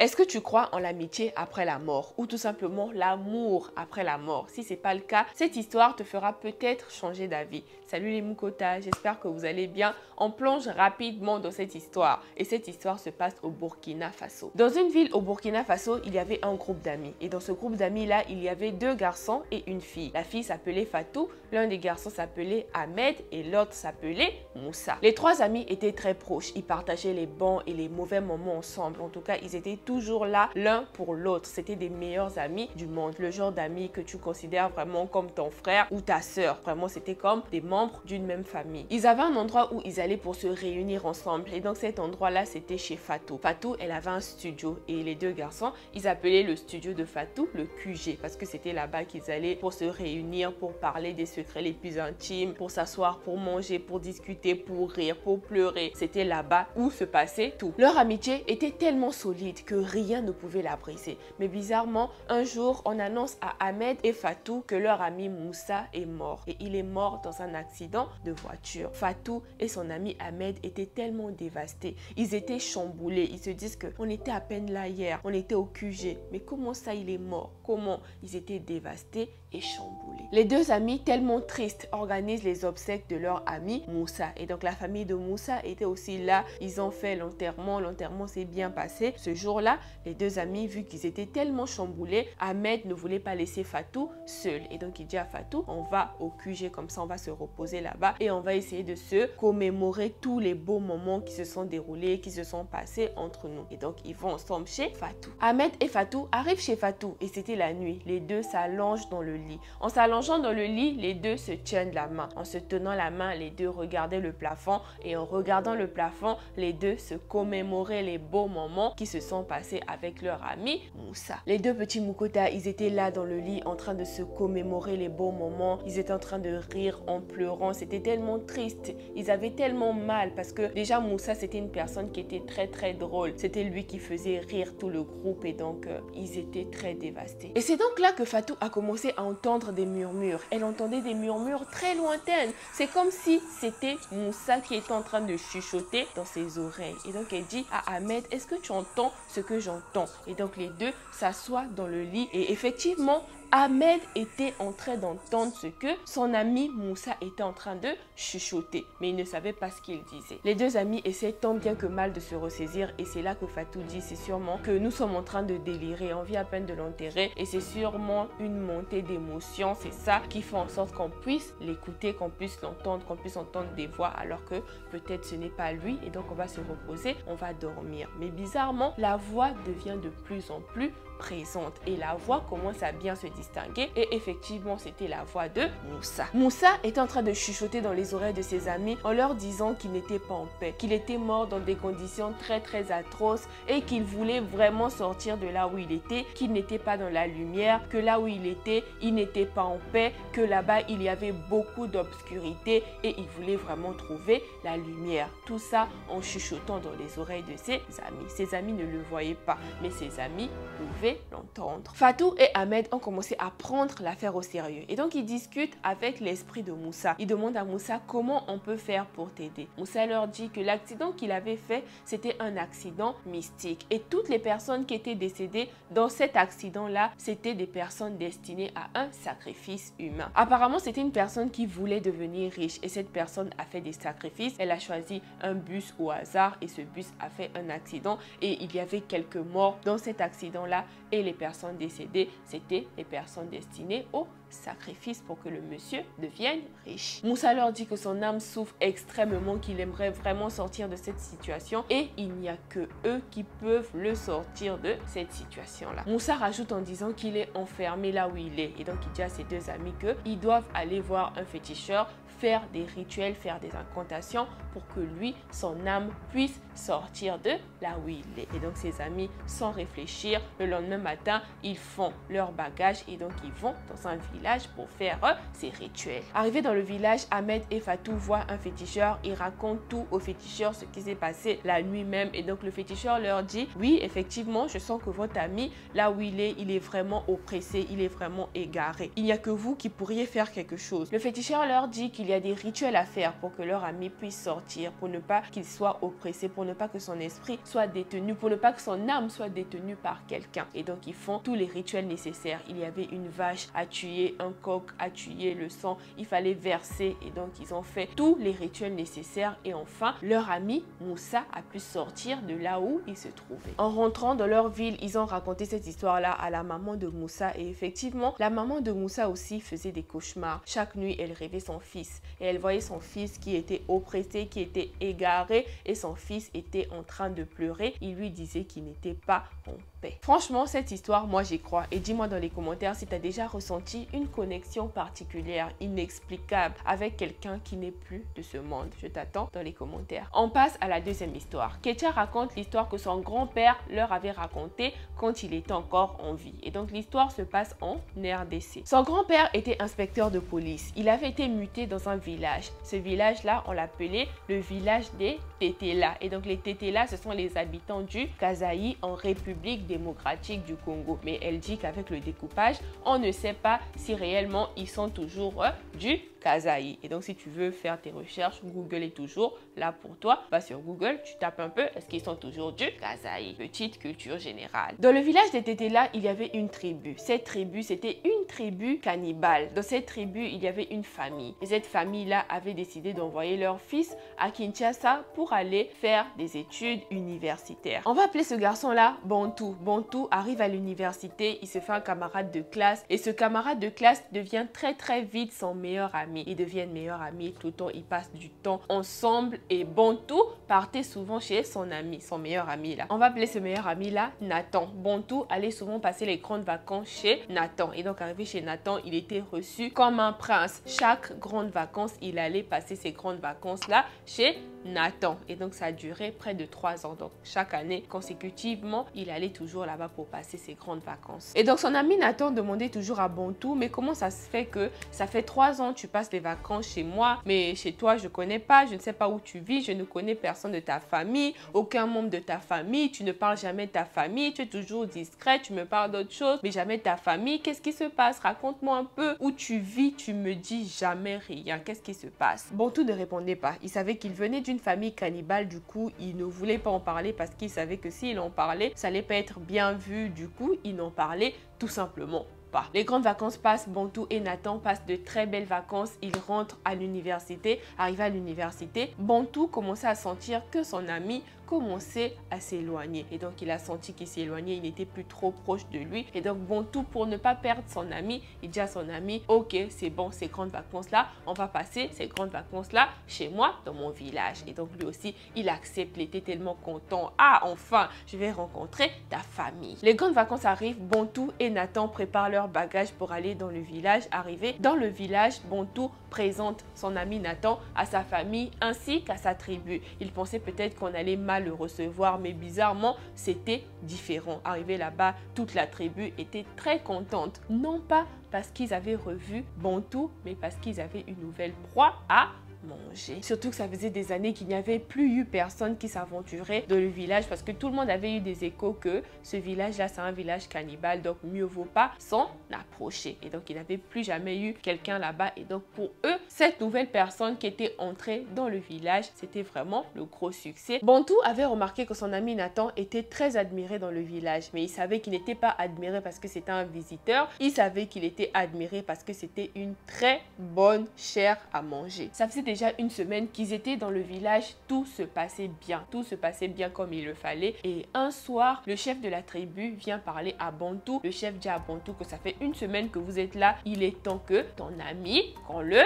Est-ce que tu crois en l'amitié après la mort ou tout simplement l'amour après la mort? Si ce n'est pas le cas, cette histoire te fera peut-être changer d'avis. Salut les Moukotas, j'espère que vous allez bien. On plonge rapidement dans cette histoire et cette histoire se passe au Burkina Faso. Dans une ville au Burkina Faso, il y avait un groupe d'amis et dans ce groupe d'amis-là, il y avait 2 garçons et une fille. La fille s'appelait Fatou, l'un des garçons s'appelait Ahmed et l'autre s'appelait Moussa. Les 3 amis étaient très proches, ils partageaient les bons et les mauvais moments ensemble. En tout cas, ils étaient toujours là l'un pour l'autre. C'était des meilleurs amis du monde, le genre d'amis que tu considères vraiment comme ton frère ou ta sœur. Vraiment, c'était comme des membres d'une même famille. Ils avaient un endroit où ils allaient pour se réunir ensemble et donc cet endroit-là, c'était chez Fatou. Fatou, elle avait un studio et les 2 garçons, ils appelaient le studio de Fatou le QG parce que c'était là-bas qu'ils allaient pour se réunir, pour parler des secrets les plus intimes, pour s'asseoir, pour manger, pour discuter, pour rire, pour pleurer. C'était là-bas où se passait tout. Leur amitié était tellement solide que rien ne pouvait la briser. Mais bizarrement, un jour, on annonce à Ahmed et Fatou que leur ami Moussa est mort. Et il est mort dans un accident de voiture. Fatou et son ami Ahmed étaient tellement dévastés. Ils étaient chamboulés. Ils se disent qu'on était à peine là hier. On était au QG. Mais comment ça, il est mort? Comment? Ils étaient dévastés et chamboulés. Les 2 amis, tellement tristes, organisent les obsèques de leur ami Moussa. Et donc la famille de Moussa était aussi là. Ils ont fait l'enterrement. L'enterrement s'est bien passé. Ce jour-là, les 2 amis, vu qu'ils étaient tellement chamboulés, Ahmed ne voulait pas laisser Fatou seul. Et donc il dit à Fatou, on va au QG, comme ça on va se reposer là-bas et on va essayer de se commémorer tous les beaux moments qui se sont déroulés, qui se sont passés entre nous. Et donc ils vont ensemble chez Fatou. Ahmed et Fatou arrivent chez Fatou et c'était la nuit. Les 2 s'allongent dans le lit. En s'allongeant dans le lit, les 2 se tiennent la main. En se tenant la main, les 2 regardaient le plafond et en regardant le plafond, les 2 se commémoraient les beaux moments qui se sont passés avec leur ami Moussa. Les 2 petits Moukotas, ils étaient là dans le lit en train de se commémorer les beaux moments. Ils étaient en train de rire en pleurant. C'était tellement triste. Ils avaient tellement mal parce que déjà Moussa, c'était une personne qui était très drôle. C'était lui qui faisait rire tout le groupe et donc ils étaient très dévastés. Et c'est donc là que Fatou a commencé à entendre des murmures. Elle entendait des murmures très lointaines. C'est comme si c'était Moussa qui était en train de chuchoter dans ses oreilles. Et donc elle dit à Ahmed, est-ce que tu entends ce que j'entends? Et donc les 2 s'assoient dans le lit et effectivement, Ahmed était en train d'entendre ce que son ami Moussa était en train de chuchoter, mais il ne savait pas ce qu'il disait. Les 2 amis essaient tant bien que mal de se ressaisir et c'est là que Fatou dit, c'est sûrement que nous sommes en train de délirer, on vient à peine de l'enterrer et c'est sûrement une montée d'émotions, c'est ça qui fait en sorte qu'on puisse l'écouter, qu'on puisse l'entendre, qu'on puisse entendre des voix alors que peut-être ce n'est pas lui et donc on va se reposer, on va dormir. Mais bizarrement, la voix devient de plus en plus présente et la voix commence à bien se distinguer et effectivement c'était la voix de Moussa. Moussa est en train de chuchoter dans les oreilles de ses amis en leur disant qu'il n'était pas en paix, qu'il était mort dans des conditions très atroces et qu'il voulait vraiment sortir de là où il était, qu'il n'était pas dans la lumière, que là où il était, il n'était pas en paix, que là-bas il y avait beaucoup d'obscurité et il voulait vraiment trouver la lumière. Tout ça en chuchotant dans les oreilles de ses amis. Ses amis ne le voyaient pas, mais ses amis pouvaient l'entendre. Fatou et Ahmed ont commencé à prendre l'affaire au sérieux et donc ils discutent avec l'esprit de Moussa. Ils demandent à Moussa comment on peut faire pour t'aider. Moussa leur dit que l'accident qu'il avait fait, c'était un accident mystique et toutes les personnes qui étaient décédées dans cet accident-là, c'était des personnes destinées à un sacrifice humain. Apparemment, c'était une personne qui voulait devenir riche et cette personne a fait des sacrifices. Elle a choisi un bus au hasard et ce bus a fait un accident et il y avait quelques morts dans cet accident-là et les personnes décédées, c'était les personnes destinées au sacrifice pour que le monsieur devienne riche. Moussa leur dit que son âme souffre extrêmement, qu'il aimerait vraiment sortir de cette situation et il n'y a que eux qui peuvent le sortir de cette situation-là. Moussa rajoute en disant qu'il est enfermé là où il est et donc il dit à ses 2 amis qu'ils doivent aller voir un féticheur, faire des rituels, faire des incantations pour que lui, son âme puisse sortir de là où il est. Et donc ses amis, sans réfléchir, le lendemain matin, ils font leur bagage et donc ils vont dans un village pour faire ces rituels. Arrivés dans le village, Ahmed et Fatou voient un féticheur. Ils racontent tout au féticheur, ce qui s'est passé la nuit même. Et donc le féticheur leur dit, oui, effectivement, je sens que votre ami, là où il est vraiment oppressé, il est vraiment égaré. Il n'y a que vous qui pourriez faire quelque chose. Le féticheur leur dit qu'il y y a des rituels à faire pour que leur ami puisse sortir, pour ne pas qu'il soit oppressé, pour ne pas que son esprit soit détenu, pour ne pas que son âme soit détenue par quelqu'un. Et donc ils font tous les rituels nécessaires. Il y avait une vache à tuer, un coq à tuer, le sang, il fallait verser. Et donc ils ont fait tous les rituels nécessaires. Et enfin, leur ami Moussa a pu sortir de là où il se trouvait. En rentrant dans leur ville, ils ont raconté cette histoire-là à la maman de Moussa. Et effectivement, la maman de Moussa aussi faisait des cauchemars. Chaque nuit, elle rêvait son fils. Et elle voyait son fils qui était oppressé, qui était égaré. Et son fils était en train de pleurer. Il lui disait qu'il n'était pas en paix. Franchement, cette histoire, moi j'y crois. Et dis-moi dans les commentaires si tu as déjà ressenti une connexion particulière, inexplicable, avec quelqu'un qui n'est plus de ce monde. Je t'attends dans les commentaires. On passe à la deuxième histoire. Ketia raconte l'histoire que son grand-père leur avait racontée quand il était encore en vie. Et donc l'histoire se passe en RDC. Son grand-père était inspecteur de police. Il avait été muté dans un village. Ce village-là, on l'appelait le village des Tétéla. Et donc les Tétéla, ce sont les habitants du Kasaï en République démocratique du Congo. Mais elle dit qu'avec le découpage, on ne sait pas si réellement ils sont toujours du Kasaï. Et donc si tu veux faire tes recherches, Google est toujours là pour toi. Va sur Google, tu tapes un peu, est-ce qu'ils sont toujours du Kasaï? Petite culture générale. Dans le village des Tétéla, il y avait une tribu. Cette tribu, c'était une tribu cannibale. Dans cette tribu, il y avait une famille. Et cette famille-là avait décidé d'envoyer leur fils à Kinshasa pour aller faire des études universitaires. On va appeler ce garçon-là Bantou. Bantou arrive à l'université, il se fait un camarade de classe et ce camarade de classe devient très vite son meilleur ami. Ils deviennent meilleurs amis tout le temps, ils passent du temps ensemble et Bantou partait souvent chez son ami, son meilleur ami là. On va appeler ce meilleur ami là Nathan. Bantou allait souvent passer les grandes vacances chez Nathan et donc arrivé chez Nathan, il était reçu comme un prince. Chaque grande vacances, il allait passer ses grandes vacances là chez Nathan et donc ça a duré près de 3 ans. Donc chaque année consécutivement, il allait toujours là-bas pour passer ses grandes vacances. Et donc son ami Nathan demandait toujours à Bantou, mais comment ça se fait que ça fait 3 ans tu passes les vacances chez moi, mais chez toi je connais pas, je ne sais pas où tu vis, je ne connais personne de ta famille, aucun membre de ta famille, tu ne parles jamais de ta famille, tu es toujours discret, tu me parles d'autre chose, mais jamais de ta famille. Qu'est-ce qui se passe? Raconte-moi un peu où tu vis, tu me dis jamais rien. Qu'est-ce qui se passe? Bantou ne répondait pas. Il savait qu'il venait d'une famille cannibale, du coup il ne voulait pas en parler parce qu'il savait que s'il en parlait, ça allait pas être bien vu, du coup il n'en parlait tout simplement pas. Les grandes vacances passent, Bantou et Nathan passent de très belles vacances, ils rentrent à l'université. Arrivé à l'université, Bantou commençait à sentir que son ami commençait à s'éloigner et donc il a senti qu'il s'éloignait, il n'était plus trop proche de lui et donc Bantou, pour ne pas perdre son ami, il dit à son ami: ok, c'est bon, ces grandes vacances là, on va passer ces grandes vacances là chez moi dans mon village. Et donc lui aussi il accepte, il était tellement content. Ah, enfin je vais rencontrer ta famille. Les grandes vacances arrivent, Bantou et Nathan préparent leurs bagages pour aller dans le village. Arrivé dans le village, Bantou présente son ami Nathan à sa famille ainsi qu'à sa tribu. Il pensait peut-être qu'on allait mal le recevoir, mais bizarrement c'était différent. Arrivé là-bas, toute la tribu était très contente, non pas parce qu'ils avaient revu Bantou, mais parce qu'ils avaient une nouvelle proie à manger. Surtout que ça faisait des années qu'il n'y avait plus eu personne qui s'aventurait dans le village parce que tout le monde avait eu des échos que ce village-là, c'est un village cannibale, donc mieux vaut pas s'en approcher. Et donc, il n'avait plus jamais eu quelqu'un là-bas. Et donc, pour eux, cette nouvelle personne qui était entrée dans le village, c'était vraiment le gros succès. Bantou avait remarqué que son ami Nathan était très admiré dans le village, mais il savait qu'il n'était pas admiré parce que c'était un visiteur. Il savait qu'il était admiré parce que c'était une très bonne chair à manger. Ça faisait déjà une semaine qu'ils étaient dans le village, tout se passait bien. Tout se passait bien comme il le fallait. Et un soir, le chef de la tribu vient parler à Bantou. Le chef dit à Bantou que ça fait une semaine que vous êtes là. Il est temps que ton ami, qu'on le...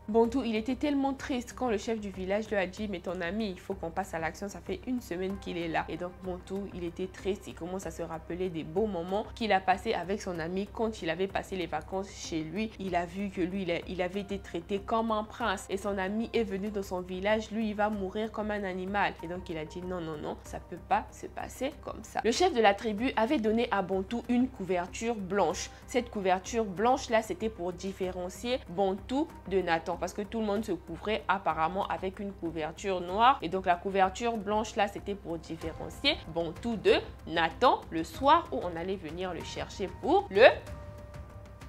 Bantou, il était tellement triste quand le chef du village lui a dit: mais ton ami, il faut qu'on passe à l'action, ça fait une semaine qu'il est là. Et donc Bantou, il était triste, il commence à se rappeler des beaux moments qu'il a passés avec son ami quand il avait passé les vacances chez lui. Il a vu que lui, il avait été traité comme un prince et son ami est venu dans son village, lui, il va mourir comme un animal. Et donc il a dit: non, non, non, ça peut pas se passer comme ça. Le chef de la tribu avait donné à Bantou une couverture blanche. Cette couverture blanche là, c'était pour différencier Bantou de Nathan, parce que tout le monde se couvrait apparemment avec une couverture noire. Et donc la couverture blanche là, c'était pour différencier Bantou de Nathan le soir où on allait venir le chercher pour le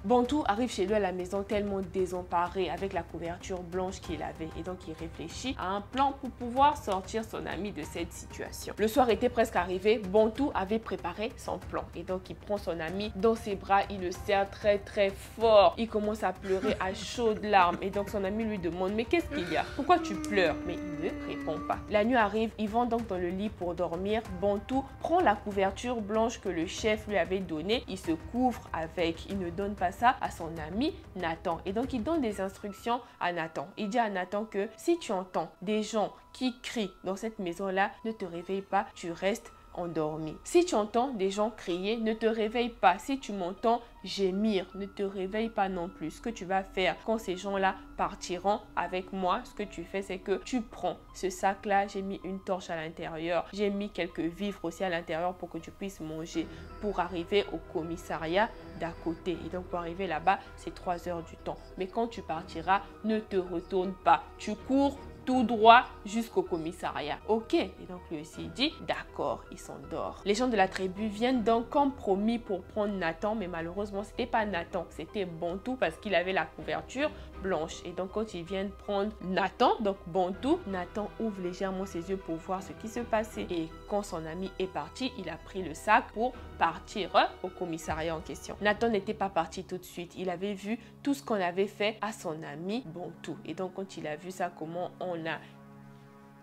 Bantou arrive chez lui à la maison tellement désemparé avec la couverture blanche qu'il avait et donc il réfléchit à un plan pour pouvoir sortir son ami de cette situation. Le soir était presque arrivé, Bantou avait préparé son plan et donc il prend son ami dans ses bras, il le serre très très fort, il commence à pleurer à chaudes larmes et donc son ami lui demande mais qu'est-ce qu'il y a? Pourquoi tu pleures? Mais il ne répond pas. La nuit arrive, ils vont donc dans le lit pour dormir. Bantou prend la couverture blanche que le chef lui avait donnée, il se couvre avec, il ne donne pas ça à son ami Nathan et donc il donne des instructions à Nathan. Il dit à Nathan que si tu entends des gens qui crient dans cette maison-là, ne te réveille pas, tu restes endormi. Si tu entends des gens crier, ne te réveille pas. Si tu m'entends gémir, ne te réveille pas non plus. Ce que tu vas faire quand ces gens-là partiront avec moi, ce que tu fais, c'est que tu prends ce sac-là, j'ai mis une torche à l'intérieur, j'ai mis quelques vivres aussi à l'intérieur pour que tu puisses manger pour arriver au commissariat d'à côté. Et donc pour arriver là-bas, c'est 3 heures du temps. Mais quand tu partiras, ne te retourne pas. Tu cours tout droit jusqu'au commissariat. Ok, et donc lui aussi dit d'accord, il s'endort. Les gens de la tribu viennent donc comme promis pour prendre Nathan, mais malheureusement c'était pas Nathan, c'était Bantou parce qu'il avait la couverture blanche. Et donc quand ils viennent prendre Nathan, donc Bantou, Nathan ouvre légèrement ses yeux pour voir ce qui se passait. Et quand son ami est parti, il a pris le sac pour partir au commissariat en question. Nathan n'était pas parti tout de suite, il avait vu tout ce qu'on avait fait à son ami Bantou. Et donc quand il a vu ça, comment on a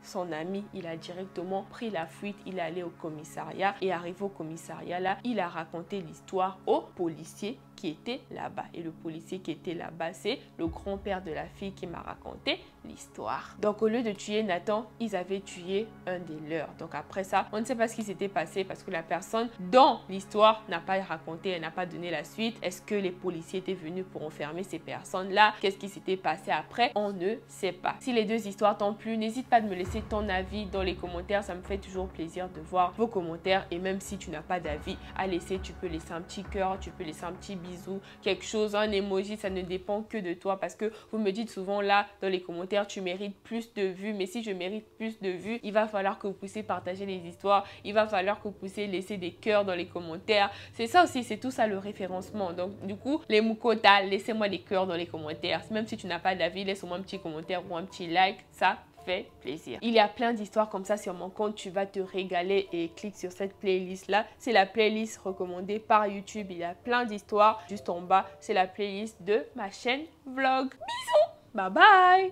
son ami, il a directement pris la fuite, il est allé au commissariat et arrivé au commissariat là, il a raconté l'histoire au policier qui était là-bas. Et le policier qui était là-bas, c'est le grand-père de la fille qui m'a raconté l'histoire. Donc au lieu de tuer Nathan, ils avaient tué un des leurs. Donc après ça, on ne sait pas ce qui s'était passé parce que la personne dans l'histoire n'a pas raconté, elle n'a pas donné la suite. Est-ce que les policiers étaient venus pour enfermer ces personnes-là? Qu'est-ce qui s'était passé après? On ne sait pas. Si les deux histoires t'ont plu, n'hésite pas à me laisser ton avis dans les commentaires. Ça me fait toujours plaisir de voir vos commentaires. Et même si tu n'as pas d'avis à laisser, tu peux laisser un petit cœur, tu peux laisser un petit bisou, quelque chose, un emoji. Ça ne dépend que de toi parce que vous me dites souvent là dans les commentaires, tu mérites plus de vues. Mais si je mérite plus de vues, il va falloir que vous puissiez partager les histoires. Il va falloir que vous puissiez laisser des cœurs dans les commentaires. C'est ça aussi, c'est tout ça le référencement. Donc du coup, les Mukota, laissez-moi des cœurs dans les commentaires. Même si tu n'as pas d'avis, laisse-moi un petit commentaire ou un petit like. Ça fait plaisir. Il y a plein d'histoires comme ça sur mon compte. Tu vas te régaler et clique sur cette playlist là. C'est la playlist recommandée par YouTube. Il y a plein d'histoires. Juste en bas, c'est la playlist de ma chaîne vlog. Bisous. Bye bye.